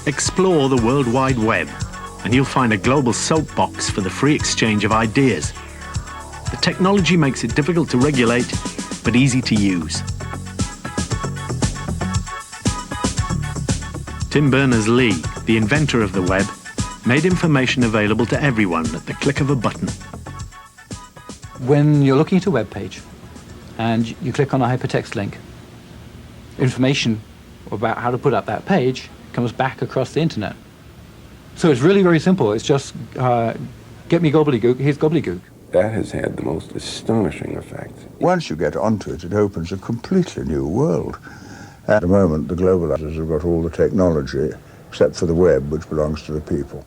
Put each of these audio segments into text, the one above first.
Explore the World Wide Web, and you'll find a global soapbox for the free exchange of ideas. The technology makes it difficult to regulate, but easy to use. Tim Berners-Lee, the inventor of the web, made information available to everyone at the click of a button. When you're looking at a web page and you click on a hypertext link, information about how to put up that page comes back across the internet. So it's really very simple. It's just get me gobbledygook, here's gobbledygook. That has had the most astonishing effect. Once you get onto it, it opens a completely new world. At the moment, the globalizers have got all the technology, except for the web, which belongs to the people.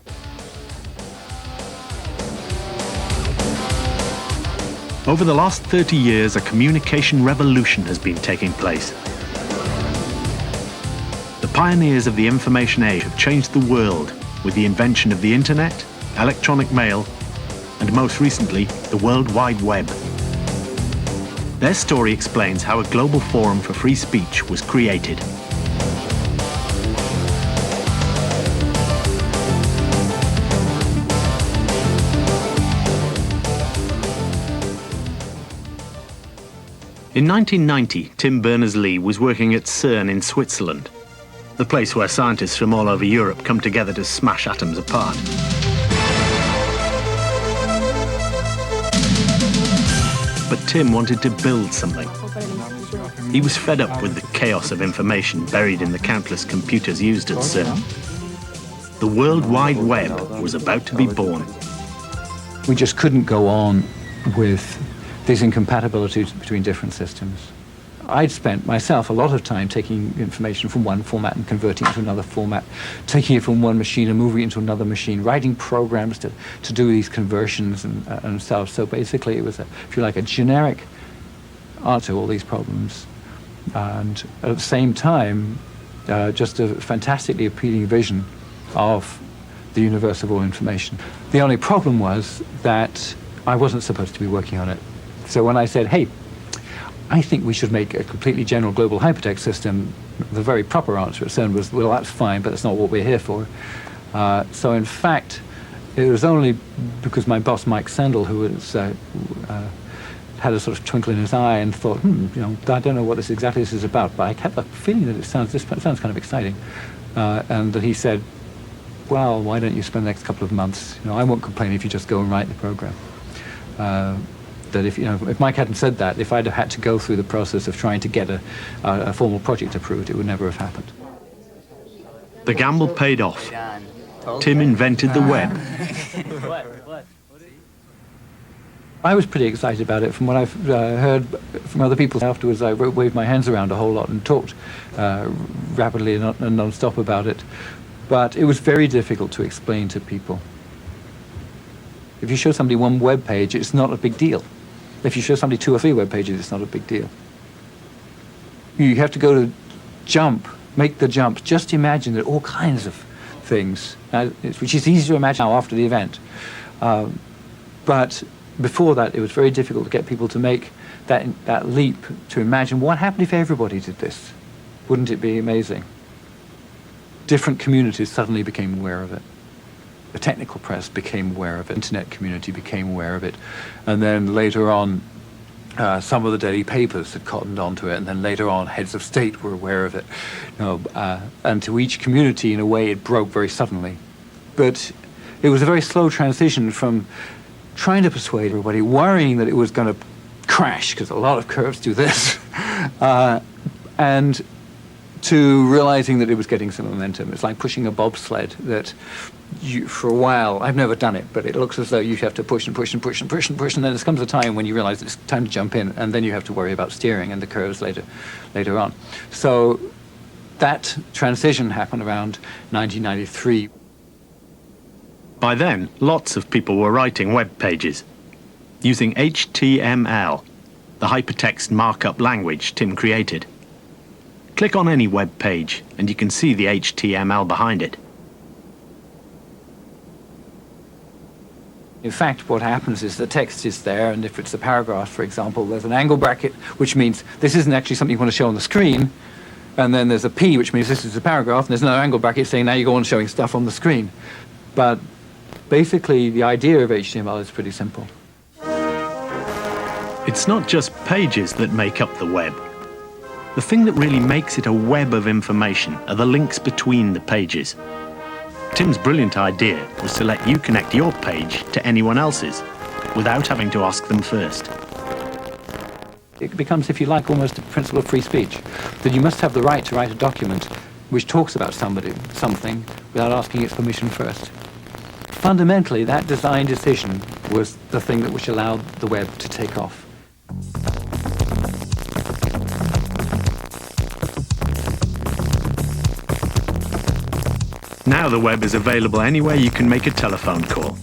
Over the last 30 years, a communication revolution has been taking place. The pioneers of the information age have changed the world with the invention of the internet, electronic mail, and most recently, the World Wide Web. Their story explains how a global forum for free speech was created. In 1990, Tim Berners-Lee was working at CERN in Switzerland, the place where scientists from all over Europe come together to smash atoms apart. But Tim wanted to build something. He was fed up with the chaos of information buried in the countless computers used at CERN. The World Wide Web was about to be born. We just couldn't go on with these incompatibilities between different systems. I'd spent myself a lot of time taking information from one format and converting it to another format, taking it from one machine and moving it into another machine, writing programs to do these conversions and stuff. So basically it was, if you like, a generic answer to all these problems. And at the same time, just a fantastically appealing vision of the universe of all information. The only problem was that I wasn't supposed to be working on it. So when I said, hey, I think we should make a completely general global hypertext system, the very proper answer at CERN was, well, that's fine, but that's not what we're here for. So in fact, it was only because my boss, Mike Sandel, who was, had a sort of twinkle in his eye and thought, you know, I don't know what this is about, but I kept the feeling that this sounds kind of exciting. And that he said, well, why don't you spend the next couple of months, you know, I won't complain if you just go and write the program. That if Mike hadn't said that, if I'd have had to go through the process of trying to get a formal project approved, it would never have happened. The gamble paid off. Tim invented the web. I was pretty excited about it. From what I've heard from other people afterwards, I waved my hands around a whole lot and talked rapidly and non-stop about it. But it was very difficult to explain to people. If you show somebody one web page, it's not a big deal. If you show somebody 2 or 3 web pages, it's not a big deal. You have to go to make the jump. Just imagine that all kinds of things, which is easy to imagine now after the event. But before that, it was very difficult to get people to make that leap to imagine what happened if everybody did this. Wouldn't it be amazing? Different communities suddenly became aware of it. The technical press became aware of it, the internet community became aware of it, and then later on, some of the daily papers had cottoned onto it, and then later on, heads of state were aware of it. And to each community, in a way, it broke very suddenly. But it was a very slow transition from trying to persuade everybody, worrying that it was going to crash, because a lot of curves do this, and to realizing that it was getting some momentum. It's like pushing a bobsled that for a while, I've never done it, but it looks as though you have to push and push and push and push and push, and then there comes a time when you realize it's time to jump in, and then you have to worry about steering and the curves later on. So that transition happened around 1993. By then, lots of people were writing web pages using HTML, the hypertext markup language Tim created. Click on any web page, and you can see the HTML behind it. In fact, what happens is the text is there, and if it's a paragraph, for example, there's an angle bracket, which means this isn't actually something you want to show on the screen. And then there's a P, which means this is a paragraph, and there's another angle bracket saying now you go on showing stuff on the screen. But basically, the idea of HTML is pretty simple. It's not just pages that make up the web. The thing that really makes it a web of information are the links between the pages. Tim's brilliant idea was to let you connect your page to anyone else's without having to ask them first. It becomes, if you like, almost a principle of free speech, that you must have the right to write a document which talks about something, without asking its permission first. Fundamentally, that design decision was the thing which allowed the web to take off. Now the web is available anywhere you can make a telephone call,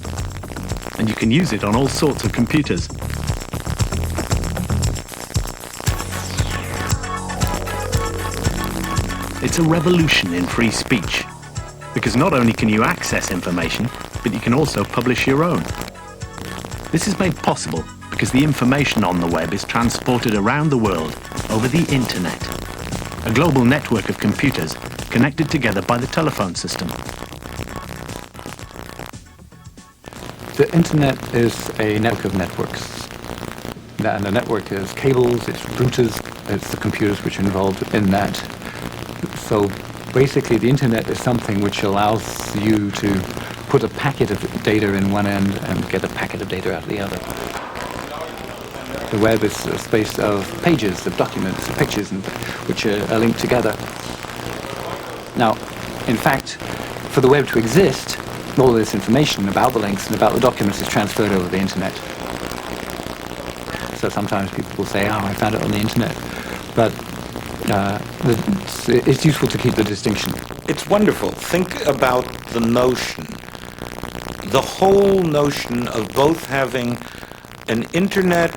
and you can use it on all sorts of computers. It's a revolution in free speech, because not only can you access information, but you can also publish your own. This is made possible because the information on the web is transported around the world over the internet, a global network of computers connected together by the telephone system. The internet is a network of networks. And the network is cables, it's routers, it's the computers which are involved in that. So basically the internet is something which allows you to put a packet of data in one end and get a packet of data out of the other. The web is a space of pages, of documents, of pictures, which are linked together. Now, in fact, for the web to exist, all this information about the links and about the documents is transferred over the internet. So sometimes people will say, oh, I found it on the internet. But it's useful to keep the distinction. It's wonderful. Think about the notion, the whole notion of both having an internet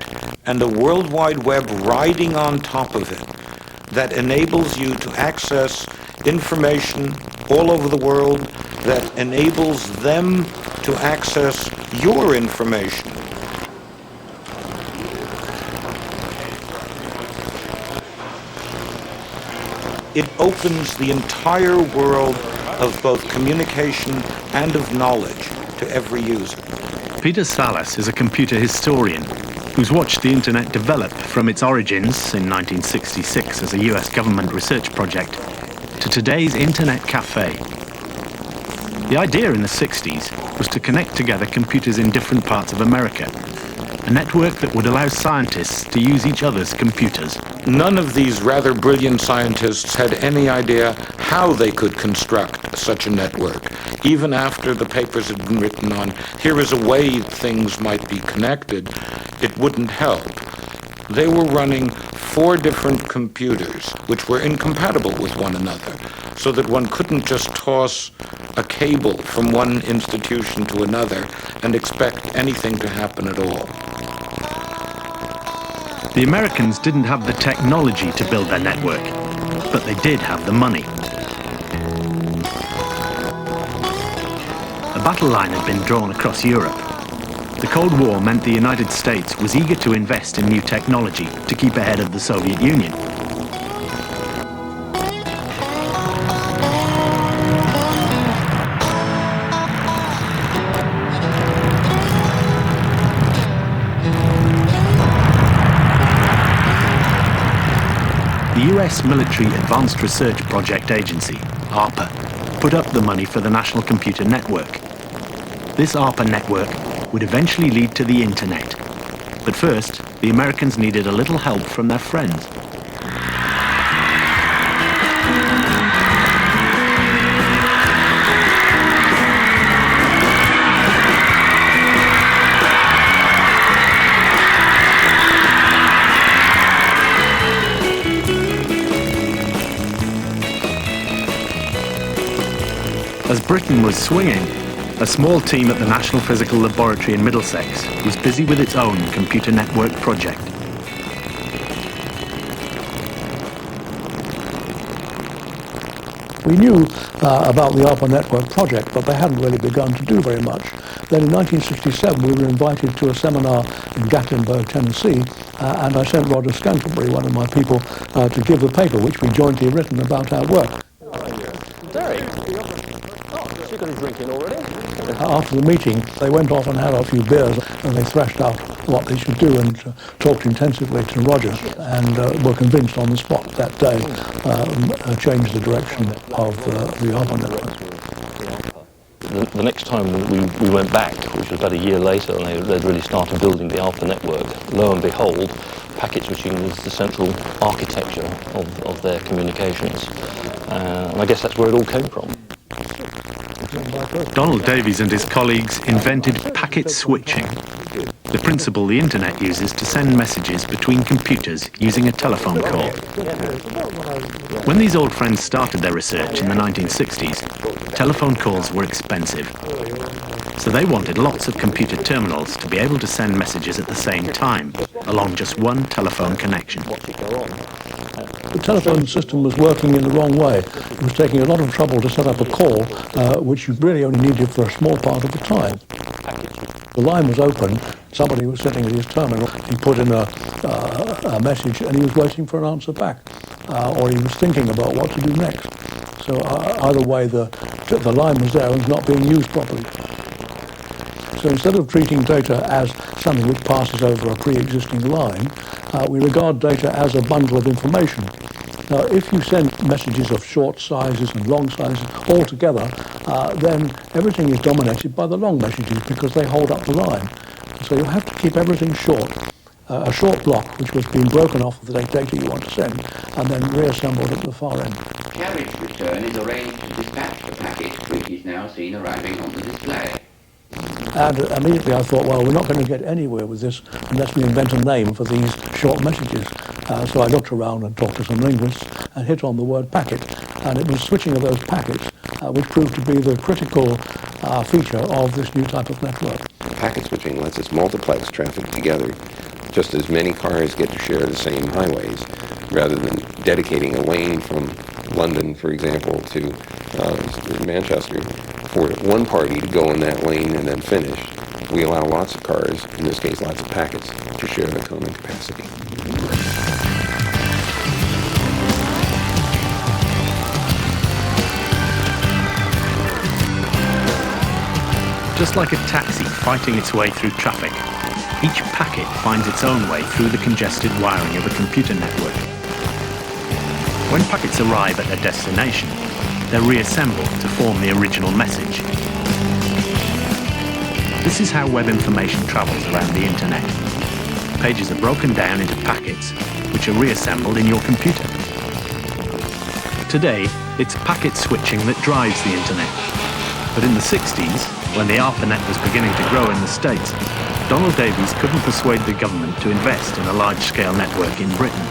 and a World Wide Web riding on top of it that enables you to access information all over the world, that enables them to access your information. It opens the entire world of both communication and of knowledge to every user. Peter Salas is a computer historian who's watched the internet develop from its origins in 1966 as a US government research project to today's internet cafe. The idea in the 60s was to connect together computers in different parts of America, a network that would allow scientists to use each other's computers. None of these rather brilliant scientists had any idea how they could construct such a network. Even after the papers had been written on, here is a way things might be connected, it wouldn't help. They were running 4 different computers, which were incompatible with one another, so that one couldn't just toss a cable from one institution to another and expect anything to happen at all. The Americans didn't have the technology to build their network, but they did have the money. A battle line had been drawn across Europe. The Cold War meant the United States was eager to invest in new technology to keep ahead of the Soviet Union. The US Military Advanced Research Project Agency, ARPA, put up the money for the National Computer Network. This ARPA network would eventually lead to the internet. But first, the Americans needed a little help from their friends. As Britain was swinging, a small team at the National Physical Laboratory in Middlesex was busy with its own computer network project. We knew about the ARPA network project, but they hadn't really begun to do very much. Then in 1967, we were invited to a seminar in Gatlinburg, Tennessee, and I sent Roger Scantlebury, one of my people, to give the paper, which we jointly written about our work. After the meeting, they went off and had a few beers, and they thrashed out what they should do and talked intensively to Rogers, and were convinced on the spot that day, changed the direction of the ARPA network. The next time we went back, which was about a year later, and they'd really started building the ARPA network, lo and behold, packet switching was the central architecture of their communications. And I guess that's where it all came from. Donald Davies and his colleagues invented packet switching, the principle the internet uses to send messages between computers using a telephone call. When these old friends started their research in the 1960s, telephone calls were expensive. So they wanted lots of computer terminals to be able to send messages at the same time, along just one telephone connection. The telephone system was working in the wrong way. It was taking a lot of trouble to set up a call, which you really only needed for a small part of the time. The line was open, somebody was sitting at his terminal, he put in a message and he was waiting for an answer back, or he was thinking about what to do next. So either way, the line was there and was not being used properly. So instead of treating data as something which passes over a pre-existing line, we regard data as a bundle of information. Now, if you send messages of short sizes and long sizes all together, then everything is dominated by the long messages because they hold up the line. So you have to keep everything short. A short block which was being broken off of the data you want to send and then reassembled at the far end. Carriage return is arranged to dispatch the packet, which is now seen arriving on the display. And immediately I thought, well, we're not going to get anywhere with this unless we invent a name for these short messages. So I looked around and talked to some linguists and hit on the word packet. And it was switching of those packets which proved to be the critical feature of this new type of network. Packet switching lets us multiplex traffic together, just as many cars get to share the same highways, rather than dedicating a lane from London, for example, to Manchester, for one party to go in that lane and then finish. We allow lots of cars, in this case lots of packets, to share the common capacity. Just like a taxi fighting its way through traffic, each packet finds its own way through the congested wiring of a computer network. When packets arrive at their destination, they're reassembled to form the original message. This is how web information travels around the internet. Pages are broken down into packets, which are reassembled in your computer. Today, it's packet switching that drives the internet. But in the 60s, when the ARPANET was beginning to grow in the States, Donald Davies couldn't persuade the government to invest in a large-scale network in Britain.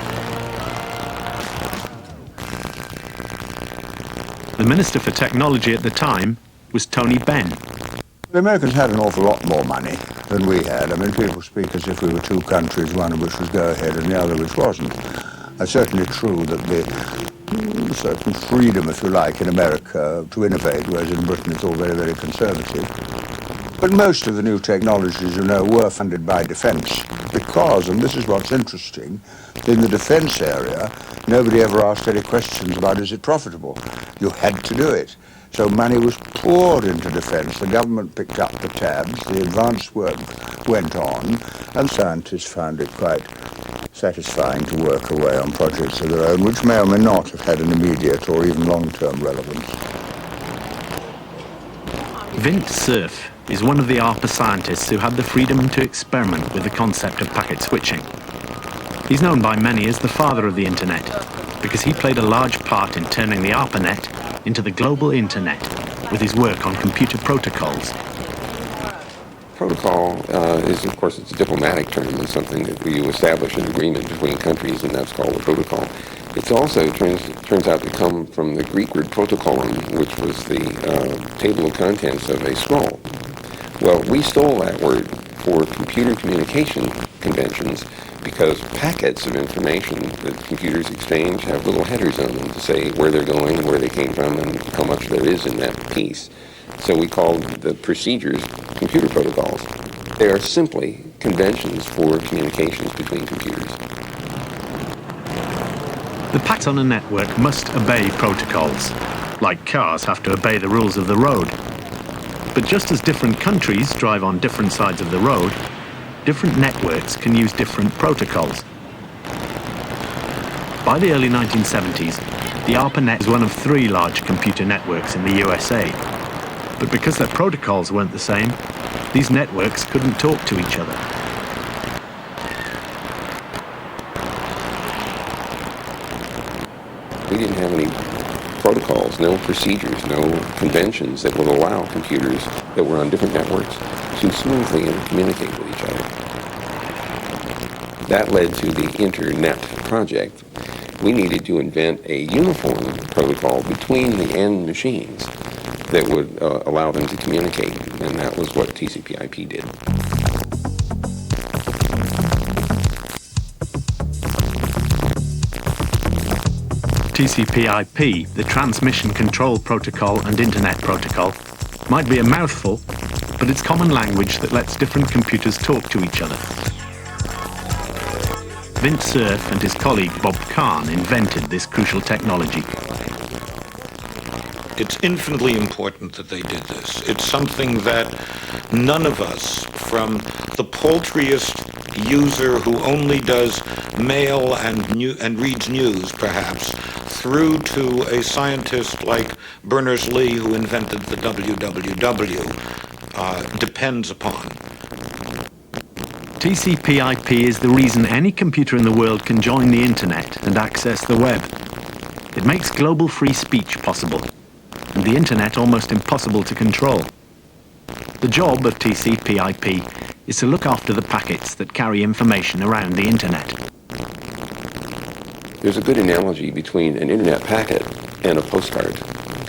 The Minister for Technology at the time was Tony Benn. The Americans had an awful lot more money than we had. I mean, people speak as if we were two countries, one of which was go-ahead and the other which wasn't. It's certainly true that the certain freedom, if you like, in America to innovate, whereas in Britain it's all very, very conservative. But most of the new technologies, you know, were funded by defence because, and this is what's interesting, in the defence area, nobody ever asked any questions about is it profitable. You had to do it. So money was poured into defence. The government picked up the tabs, the advanced work went on, and scientists found it quite satisfying to work away on projects of their own, which may or may not have had an immediate or even long-term relevance. Vint Cerf is one of the ARPA scientists who had the freedom to experiment with the concept of packet switching. He's known by many as the father of the internet because he played a large part in turning the ARPANET into the global internet with his work on computer protocols. Protocol is, of course, it's a diplomatic term. It's something that you establish an agreement between countries, and that's called a protocol. It also turns out to come from the Greek word protocolon, which was the table of contents of a scroll. Well, we stole that word for computer communication conventions because packets of information that computers exchange have little headers on them to say where they're going, where they came from, and how much there is in that piece. So we call the procedures computer protocols. They are simply conventions for communications between computers. The packets on a network must obey protocols, like cars have to obey the rules of the road. But just as different countries drive on different sides of the road, different networks can use different protocols. By the early 1970s, the ARPANET was one of 3 large computer networks in the USA. But because their protocols weren't the same, these networks couldn't talk to each other. We didn't have any protocols, no procedures, no conventions that would allow computers that were on different networks to smoothly communicate with each other. That led to the Internet project. We needed to invent a uniform protocol between the end machines that would allow them to communicate, and that was what TCP/IP did. TCP/IP, the Transmission Control Protocol and Internet Protocol, might be a mouthful, but it's common language that lets different computers talk to each other. Vint Cerf and his colleague Bob Kahn invented this crucial technology. It's infinitely important that they did this. It's something that none of us, from the paltriest user who only does mail and reads news, perhaps, through to a scientist like Berners-Lee, who invented the WWW, depends upon. TCP/IP is the reason any computer in the world can join the internet and access the web. It makes global free speech possible, and the internet almost impossible to control. The job of TCP/IP is to look after the packets that carry information around the internet. There's a good analogy between an internet packet and a postcard.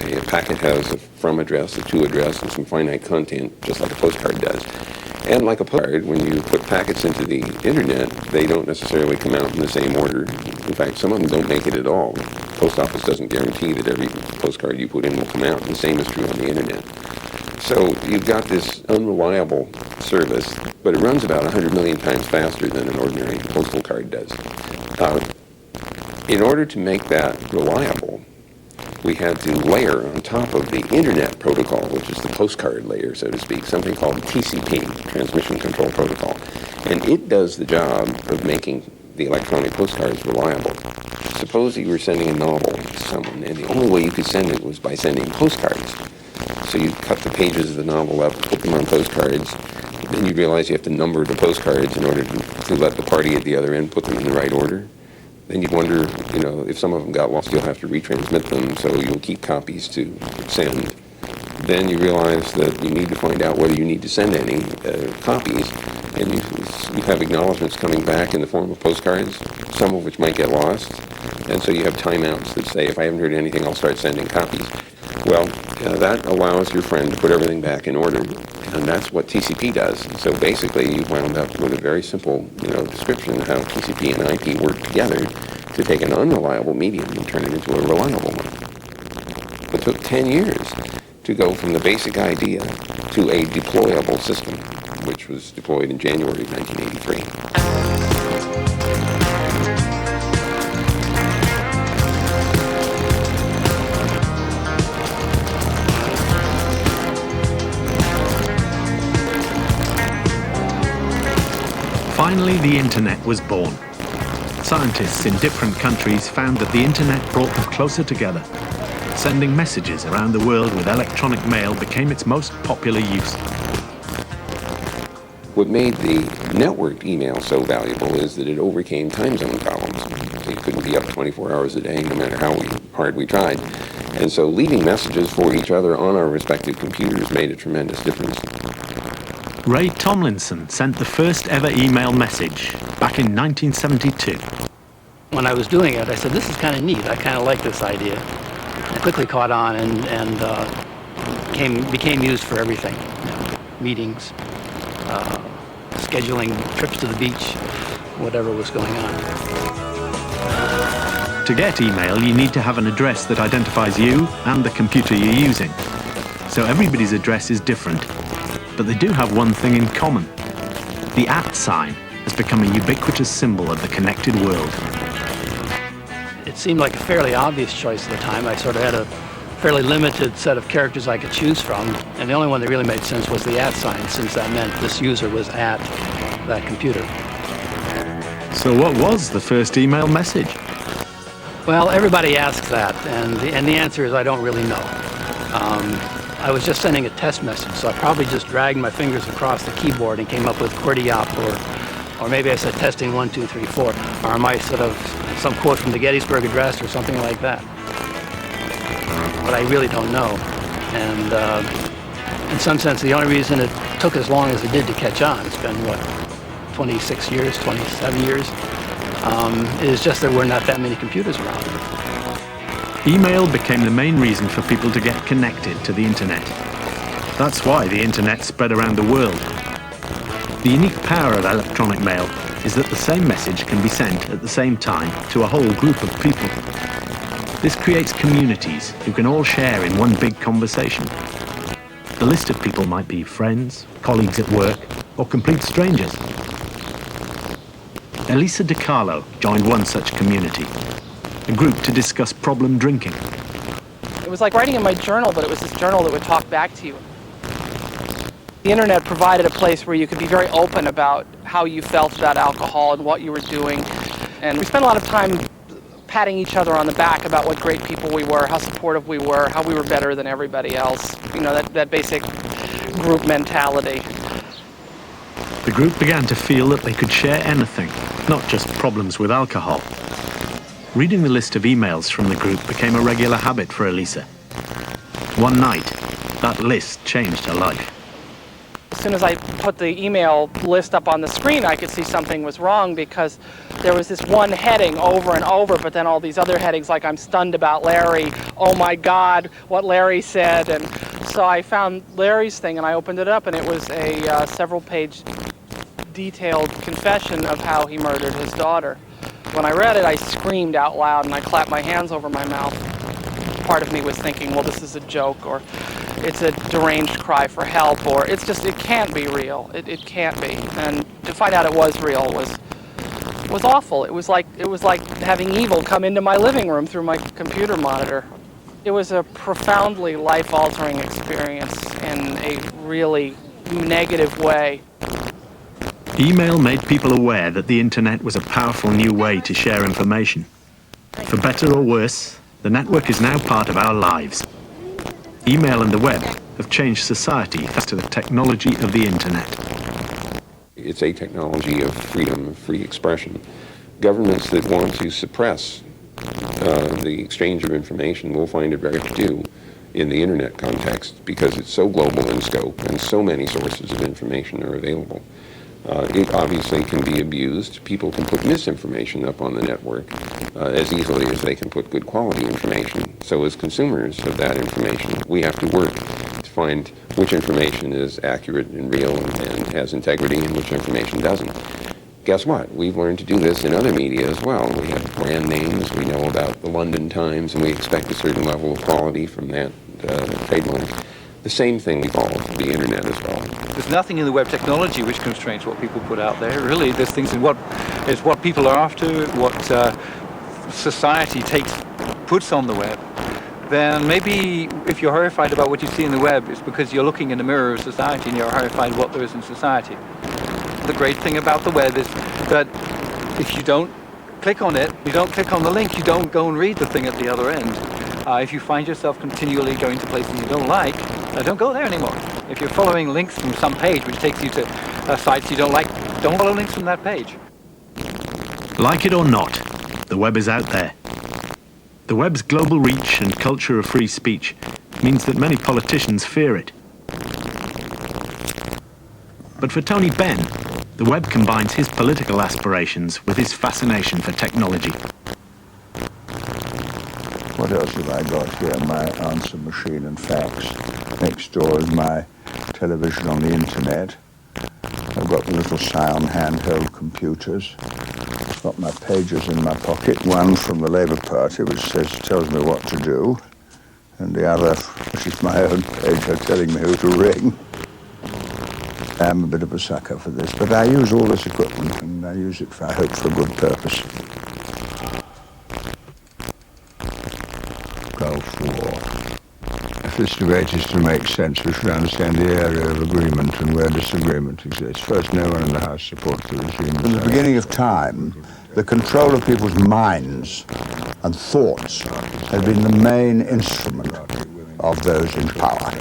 Okay, a packet has a from address, a to address, and some finite content, just like a postcard does. And like a postcard, when you put packets into the internet, they don't necessarily come out in the same order. In fact, some of them don't make it at all. The post office doesn't guarantee that every postcard you put in will come out, and the same is true on the internet. So you've got this unreliable service, but it runs about 100 million times faster than an ordinary postal card does. In order to make that reliable, we had to layer on top of the Internet Protocol, which is the postcard layer, so to speak, something called TCP, Transmission Control Protocol. And it does the job of making the electronic postcards reliable. Suppose you were sending a novel to someone, and the only way you could send it was by sending postcards. So you cut the pages of the novel up, put them on postcards, then you realize you have to number the postcards in order to let the party at the other end put them in the right order. Then you wonder, if some of them got lost, you'll have to retransmit them, so you'll keep copies to send. Then you realize that you need to find out whether you need to send any copies, and you have acknowledgments coming back in the form of postcards, some of which might get lost, and so you have timeouts that say, if I haven't heard anything, I'll start sending copies. Well, that allows your friend to put everything back in order, and that's what TCP does. So basically, you wound up with a very simple, description of how TCP and IP work together to take an unreliable medium and turn it into a reliable one. It took 10 years to go from the basic idea to a deployable system, which was deployed in January of 1983. Finally, the internet was born. Scientists in different countries found that the internet brought them closer together. Sending messages around the world with electronic mail became its most popular use. What made the networked email so valuable is that it overcame time zone problems. You couldn't be up 24 hours a day, no matter how hard we tried. And so leaving messages for each other on our respective computers made a tremendous difference. Ray Tomlinson sent the first ever email message back in 1972. When I was doing it, I said, this is kind of neat. I kind of like this idea. It quickly caught on and became used for everything. Meetings, scheduling trips to the beach, whatever was going on. To get email, you need to have an address that identifies you and the computer you're using. So everybody's address is different. But they do have one thing in common. The @ sign has become a ubiquitous symbol of the connected world. It seemed like a fairly obvious choice at the time. I sort of had a fairly limited set of characters I could choose from, and the only one that really made sense was the @ sign, since that meant this user was at that computer. So what was the first email message? Well, everybody asks that, and the answer is I don't really know. I was just sending a test message, so I probably just dragged my fingers across the keyboard and came up with QWERTY up, or maybe I said testing 1, 2, 3, 4, or I might sort of some quote from the Gettysburg Address or something like that. But I really don't know, and in some sense, the only reason it took as long as it did to catch on, it's been, what, 26 years, 27 years, is just there were not that many computers around. Email became the main reason for people to get connected to the internet. That's why the internet spread around the world. The unique power of electronic mail is that the same message can be sent at the same time to a whole group of people. This creates communities who can all share in one big conversation. The list of people might be friends, colleagues at work, or complete strangers. Elisa DiCarlo joined one such community, a group to discuss problem drinking. It was like writing in my journal, but it was this journal that would talk back to you. The internet provided a place where you could be very open about how you felt about alcohol and what you were doing. And we spent a lot of time patting each other on the back about what great people we were, how supportive we were, how we were better than everybody else. You know, that basic group mentality. The group began to feel that they could share anything, not just problems with alcohol. Reading the list of emails from the group became a regular habit for Elisa. One night, that list changed her life. As soon as I put the email list up on the screen, I could see something was wrong because there was this one heading over and over, but then all these other headings like I'm stunned about Larry, oh my God, what Larry said. And so I found Larry's thing and I opened it up and it was a several-page detailed confession of how he murdered his daughter. When I read it, I screamed out loud and I clapped my hands over my mouth. Part of me was thinking, well, this is a joke, or it's a deranged cry for help, or it's just, it can't be real. It can't be. And to find out it was real was awful. It was like having evil come into my living room through my computer monitor. It was a profoundly life-altering experience in a really negative way. Email made people aware that the internet was a powerful new way to share information. For better or worse, the network is now part of our lives. Email and the web have changed society thanks to the technology of the internet. It's a technology of freedom, of free expression. Governments that want to suppress the exchange of information will find it better to do in the internet context because it's so global in scope and so many sources of information are available. It obviously can be abused. People can put misinformation up on the network as easily as they can put good quality information. So as consumers of that information, we have to work to find which information is accurate and real and has integrity and which information doesn't. Guess what? We've learned to do this in other media as well. We have brand names, we know about the London Times, and we expect a certain level of quality from that trademark. The same thing we call the internet as well. There's nothing in the web technology which constrains what people put out there. Really, there's things in what people are after, what society puts on the web. Then maybe if you're horrified about what you see in the web, it's because you're looking in the mirror of society and you're horrified what there is in society. The great thing about the web is that if you don't click on it, you don't click on the link, you don't go and read the thing at the other end. If you find yourself continually going to places you don't like, don't go there anymore. If you're following links from some page which takes you to sites you don't like, don't follow links from that page. Like it or not, the web is out there. The web's global reach and culture of free speech means that many politicians fear it. But for Tony Benn, the web combines his political aspirations with his fascination for technology. What else have I got here? My answer machine and fax. Next door is my television on the internet. I've got the little Psion handheld computers. Got my pages in my pocket, one from the Labour Party, which tells me what to do, and the other, which is my own page, telling me who to ring. I'm a bit of a sucker for this, but I use all this equipment, and I use it, I hope, for a good purpose. Gulf War. If this debate is to make sense, we should understand the area of agreement and where disagreement exists. First, no one in the House supports the regime. From the beginning of time, the control of people's minds and thoughts has been the main instrument of those in power.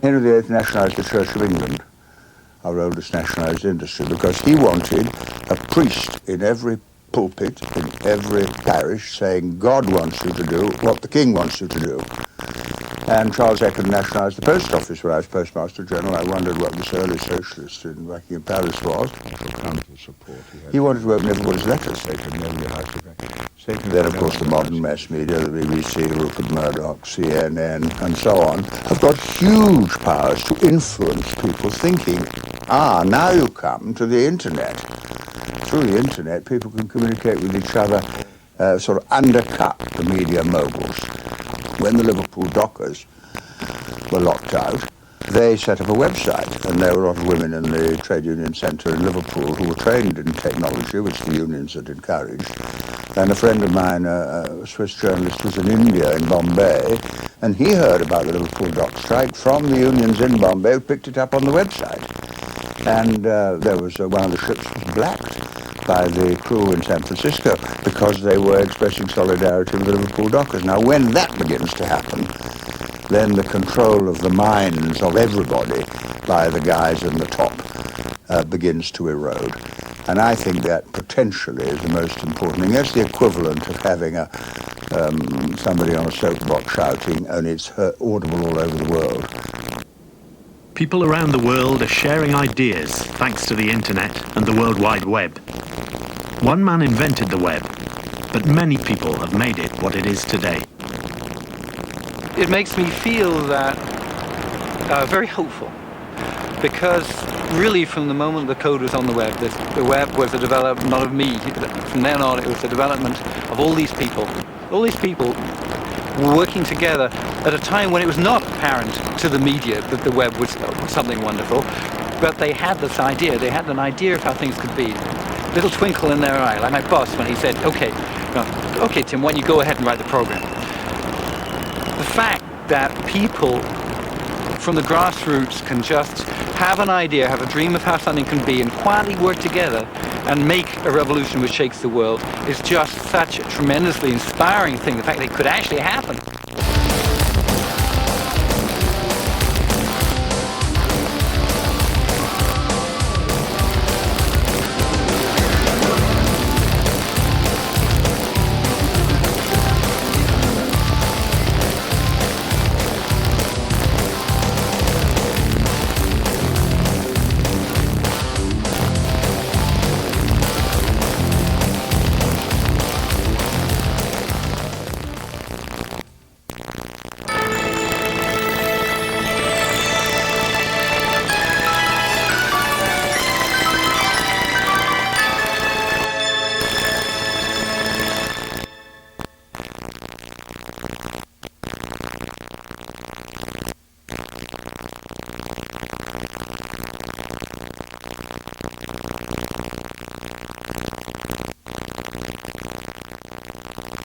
Henry VIII nationalised the Church of England, our oldest nationalised industry, because he wanted a priest in every pulpit, in every parish, saying God wants you to do what the King wants you to do. And Charles II nationalised the post office when I was Postmaster General. I wondered what this early socialist in Buckingham Palace was. He wanted to open everybody's letters. Then, of course, the modern mass media, the BBC, Rupert Murdoch, CNN, and so on, have got huge powers to influence people's thinking. Now you come to the Internet. Through the Internet, people can communicate with each other, sort of undercut the media moguls. When the Liverpool dockers were locked out, they set up a website, and there were a lot of women in the trade union centre in Liverpool who were trained in technology, which the unions had encouraged. And a friend of mine, a Swiss journalist, was in India, in Bombay, and he heard about the Liverpool dock strike from the unions in Bombay, who picked it up on the website. And there was one of the ships was blacked by the crew in San Francisco because they were expressing solidarity with the Liverpool dockers. Now, when that begins to happen, then the control of the minds of everybody by the guys in the top begins to erode. And I think that potentially is the most important thing. That's the equivalent of having somebody on a soapbox shouting, only it's audible all over the world. People around the world are sharing ideas thanks to the Internet and the World Wide Web. One man invented the web, but many people have made it what it is today. It makes me feel that very hopeful, because really from the moment the code was on the web was a development not of me. From then on it was the development of all these people working together at a time when it was not apparent to the media that the web was something wonderful, but they had this idea, they had an idea of how things could be. Little twinkle in their eye, like my boss when he said, okay, Tim, why don't you go ahead and write the program. The fact that people from the grassroots can just have an idea, have a dream of how something can be, and quietly work together and make a revolution which shakes the world is just such a tremendously inspiring thing, the fact that it could actually happen.